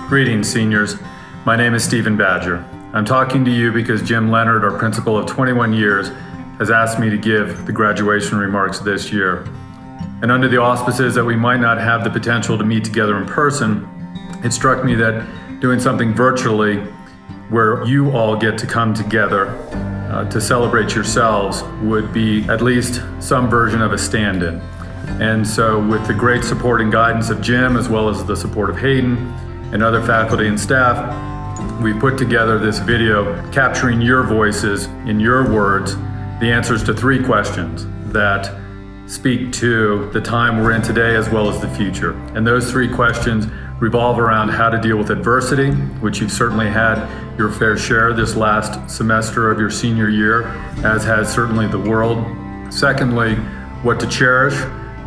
Greetings, seniors. My name is Stephen Badger. I'm talking to you because Jim Leonard, our principal of 21 years, has asked me to give the graduation remarks this year. And under the auspices that we might not have the potential to meet together in person, it struck me that doing something virtually where you all get to come together to celebrate yourselves would be at least some version of a stand-in. And so with the great support and guidance of Jim, as well as the support of Hayden and other faculty and staff, we put together this video capturing your voices in your words, the answers to 3 questions that speak to the time we're in today as well as the future. And those 3 questions revolve around how to deal with adversity, which you've certainly had your fair share this last semester of your senior year, as has certainly the world. Secondly, what to cherish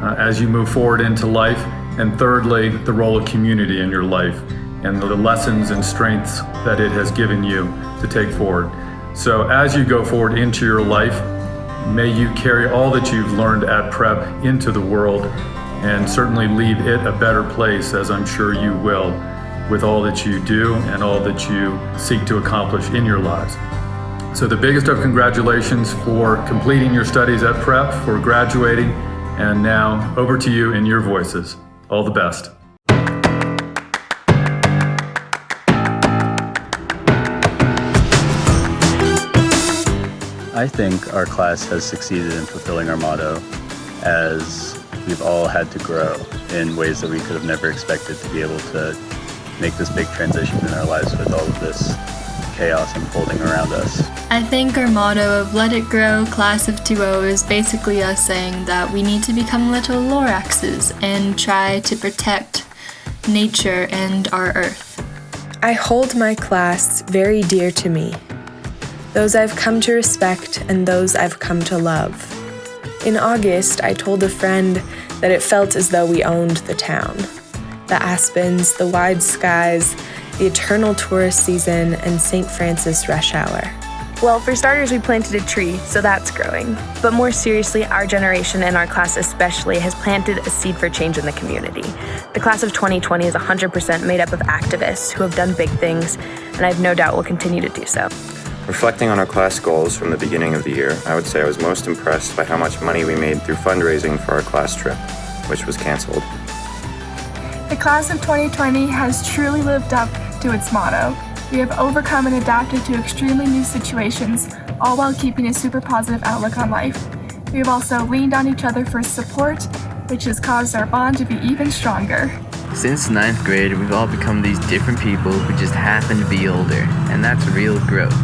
as you move forward into life. And thirdly, the role of community in your life and the lessons and strengths that it has given you to take forward. So as you go forward into your life, may you carry all that you've learned at prep into the world and certainly leave it a better place, as I'm sure you will, with all that you do and all that you seek to accomplish in your lives. So the biggest of congratulations for completing your studies at prep, for graduating, and now over to you in your voices. All the best. I think our class has succeeded in fulfilling our motto, as we've all had to grow in ways that we could have never expected to be able to make this big transition in our lives with all of this chaos unfolding around us. I think our motto of Let It Grow, Class of 2.0 is basically us saying that we need to become little Loraxes and try to protect nature and our earth. I hold my class very dear to me. Those I've come to respect and those I've come to love. In August, I told a friend that it felt as though we owned the town. The aspens, the wide skies, the eternal tourist season, and St. Francis rush hour. Well, for starters, we planted a tree, so that's growing. But more seriously, our generation and our class especially has planted a seed for change in the community. The class of 2020 is 100% made up of activists who have done big things, and I have no doubt will continue to do so. Reflecting on our class goals from the beginning of the year, I would say I was most impressed by how much money we made through fundraising for our class trip, which was canceled. The class of 2020 has truly lived up to its motto. We have overcome and adapted to extremely new situations, all while keeping a super positive outlook on life. We have also leaned on each other for support, which has caused our bond to be even stronger. Since 9th grade, we've all become these different people who just happen to be older, and that's real growth.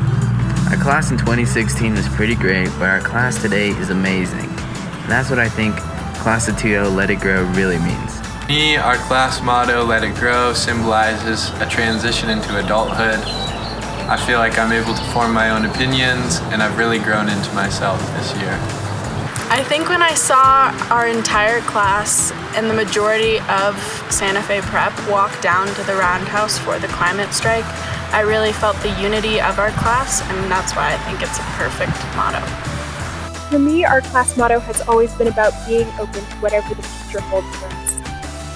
Our class in 2016 was pretty great, but our class today is amazing. And that's what I think Class of 2.0 Let It Grow really means. Me, our class motto, Let It Grow, symbolizes a transition into adulthood. I feel like I'm able to form my own opinions, and I've really grown into myself this year. I think when I saw our entire class and the majority of Santa Fe Prep walk down to the Roundhouse for the climate strike, I really felt the unity of our class, and that's why I think it's a perfect motto. For me, our class motto has always been about being open to whatever the future holds for us.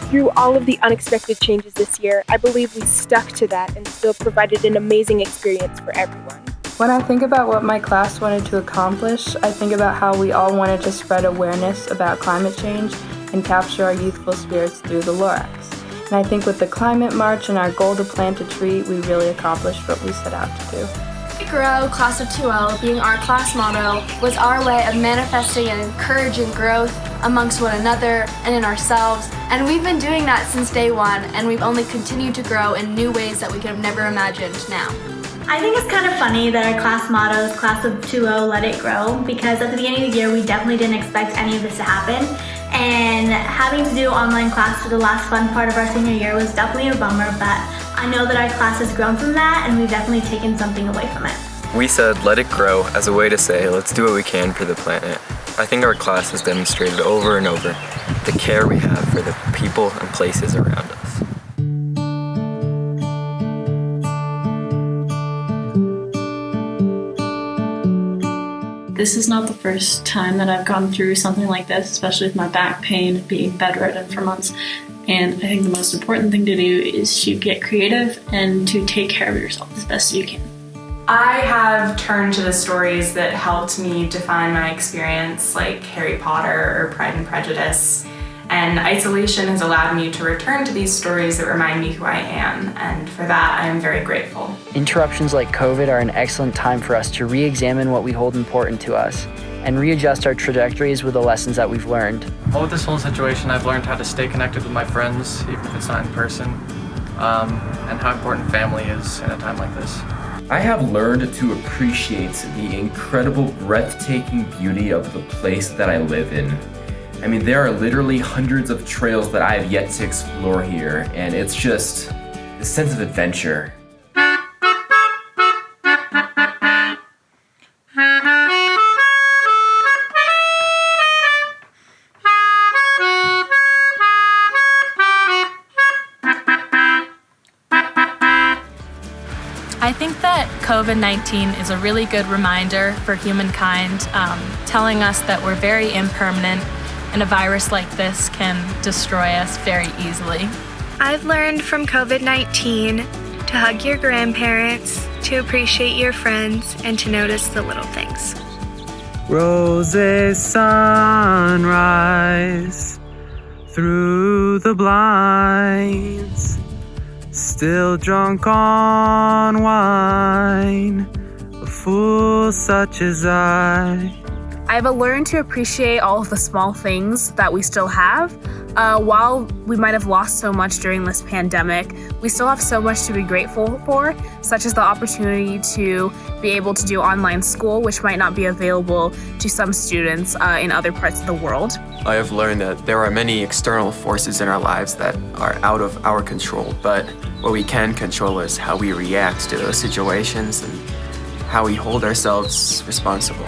Through all of the unexpected changes this year, I believe we stuck to that and still provided an amazing experience for everyone. When I think about what my class wanted to accomplish, I think about how we all wanted to spread awareness about climate change and capture our youthful spirits through the Lorax. And I think with the climate march and our goal to plant a tree, we really accomplished what we set out to do. Let It Grow, Class of 2.0, being our class motto, was our way of manifesting and encouraging growth amongst one another and in ourselves. And we've been doing that since day one, and we've only continued to grow in new ways that we could have never imagined now. I think it's kind of funny that our class motto is Class of 2.0 Let It Grow, because at the beginning of the year we definitely didn't expect any of this to happen, and having to do online class for the last fun part of our senior year was definitely a bummer, but I know that our class has grown from that and we've definitely taken something away from it. We said let it grow as a way to say let's do what we can for the planet. I think our class has demonstrated over and over the care we have for the people and places around us. This is not the first time that I've gone through something like this, especially with my back pain, being bedridden for months. And I think the most important thing to do is to get creative and to take care of yourself as best as you can. I have turned to the stories that helped me define my experience, like Harry Potter or Pride and Prejudice. And isolation has allowed me to return to these stories that remind me who I am, and for that I am very grateful. Interruptions like COVID are an excellent time for us to re-examine what we hold important to us and readjust our trajectories with the lessons that we've learned. With this whole situation, I've learned how to stay connected with my friends, even if it's not in person, and how important family is in a time like this. I have learned to appreciate the incredible, breathtaking beauty of the place that I live in. I mean, there are literally hundreds of trails that I have yet to explore here, and it's just the sense of adventure. I think that COVID-19 is a really good reminder for humankind, telling us that we're very impermanent and a virus like this can destroy us very easily. I've learned from COVID-19 to hug your grandparents, to appreciate your friends, and to notice the little things. Roses sunrise through the blinds, still drunk on wine, a fool such as I. I've learned to appreciate all of the small things that we still have. While we might have lost so much during this pandemic, we still have so much to be grateful for, such as the opportunity to be able to do online school, which might not be available to some students in other parts of the world. I have learned that there are many external forces in our lives that are out of our control, but what we can control is how we react to those situations and how we hold ourselves responsible.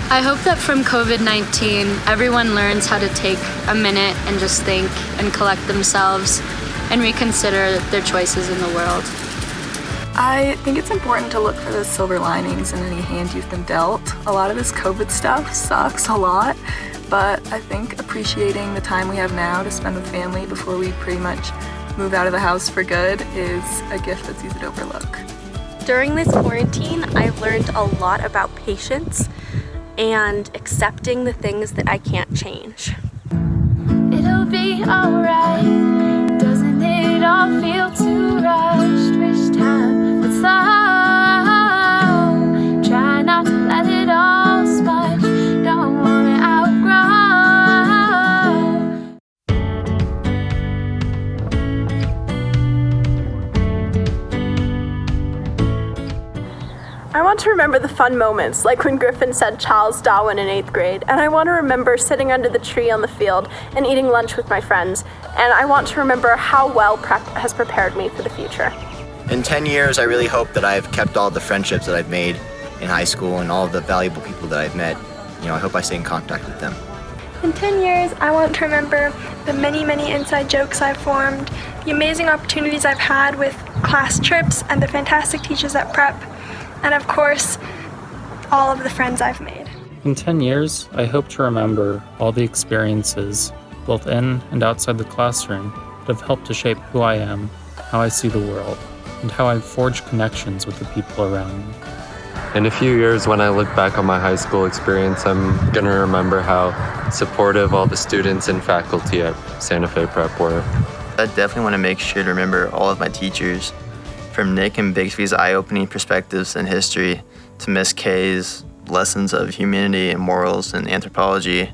I hope that from COVID-19, everyone learns how to take a minute and just think and collect themselves and reconsider their choices in the world. I think it's important to look for the silver linings in any hand you've been dealt. A lot of this COVID stuff sucks a lot, but I think appreciating the time we have now to spend with family before we pretty much move out of the house for good is a gift that's easy to overlook. During this quarantine, I've learned a lot about patience and accepting the things that I can't change. It'll be alright, doesn't it all feel too rushed? Wish time would slow, try not to let it all smudge, don't want to outgrow. I want to remember the fun moments, like when Griffin said Charles Darwin in 8th grade, and I want to remember sitting under the tree on the field and eating lunch with my friends, and I want to remember how well prep has prepared me for the future. In 10 years, I really hope that I've kept all the friendships that I've made in high school and all of the valuable people that I've met. I hope I stay in contact with them. In 10 years, I want to remember the many, many inside jokes I've formed, the amazing opportunities I've had with class trips, and the fantastic teachers at prep. And of course, all of the friends I've made. In 10 years, I hope to remember all the experiences, both in and outside the classroom, that have helped to shape who I am, how I see the world, and how I've forged connections with the people around me. In a few years, when I look back on my high school experience, I'm going to remember how supportive all the students and faculty at Santa Fe Prep were. I definitely want to make sure to remember all of my teachers, from Nick and Bixby's eye-opening perspectives in history to Miss K's lessons of humanity and morals and anthropology.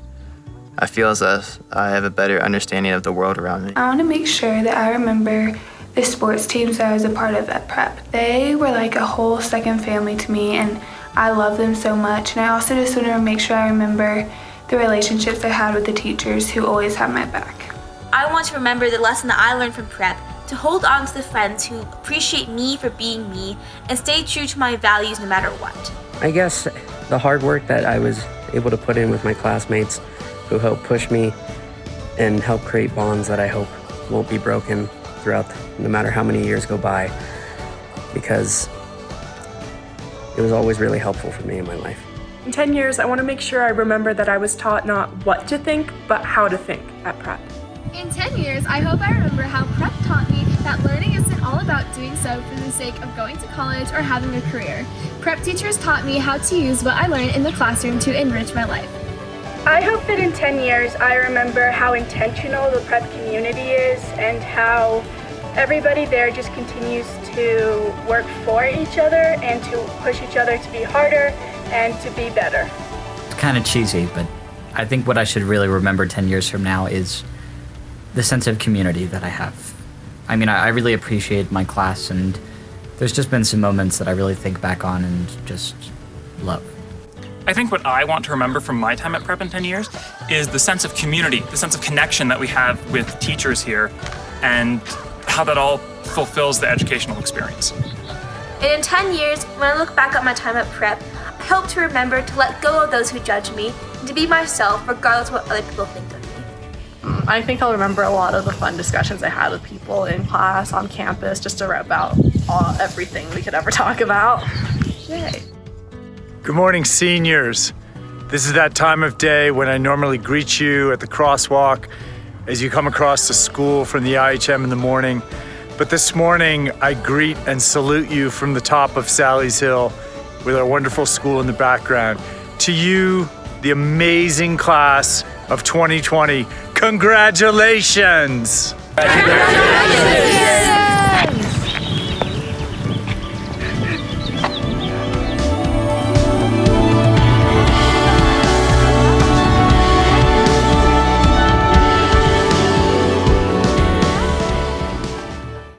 I feel as if I have a better understanding of the world around me. I want to make sure that I remember the sports teams that I was a part of at prep. They were like a whole second family to me, and I love them so much. And I also just want to make sure I remember the relationships I had with the teachers who always had my back. I want to remember the lesson that I learned from prep, to hold on to the friends who appreciate me for being me and stay true to my values no matter what. I guess the hard work that I was able to put in with my classmates who helped push me and help create bonds that I hope won't be broken throughout no matter how many years go by, because it was always really helpful for me in my life. In 10 years, I want to make sure I remember that I was taught not what to think, but how to think at prep. In 10 years, I hope I remember how prep taught me that learning isn't all about doing so for the sake of going to college or having a career. Prep teachers taught me how to use what I learned in the classroom to enrich my life. I hope that in 10 years I remember how intentional the prep community is and how everybody there just continues to work for each other and to push each other to be harder and to be better. It's kind of cheesy, but I think what I should really remember 10 years from now is the sense of community that I have. I mean, I really appreciate my class, and there's just been some moments that I really think back on and just love. I think what I want to remember from my time at Prep in 10 years is the sense of community, the sense of connection that we have with teachers here, and how that all fulfills the educational experience. And in 10 years, when I look back at my time at Prep, I hope to remember to let go of those who judge me and to be myself regardless of what other people think of me. I think I'll remember a lot of the fun discussions I had with people in class, on campus, just about everything we could ever talk about. Yay. Good morning, seniors. This is that time of day when I normally greet you at the crosswalk as you come across the school from the IHM in the morning. But this morning, I greet and salute you from the top of Sally's Hill with our wonderful school in the background. To you, the amazing class of 2020, congratulations! Congratulations!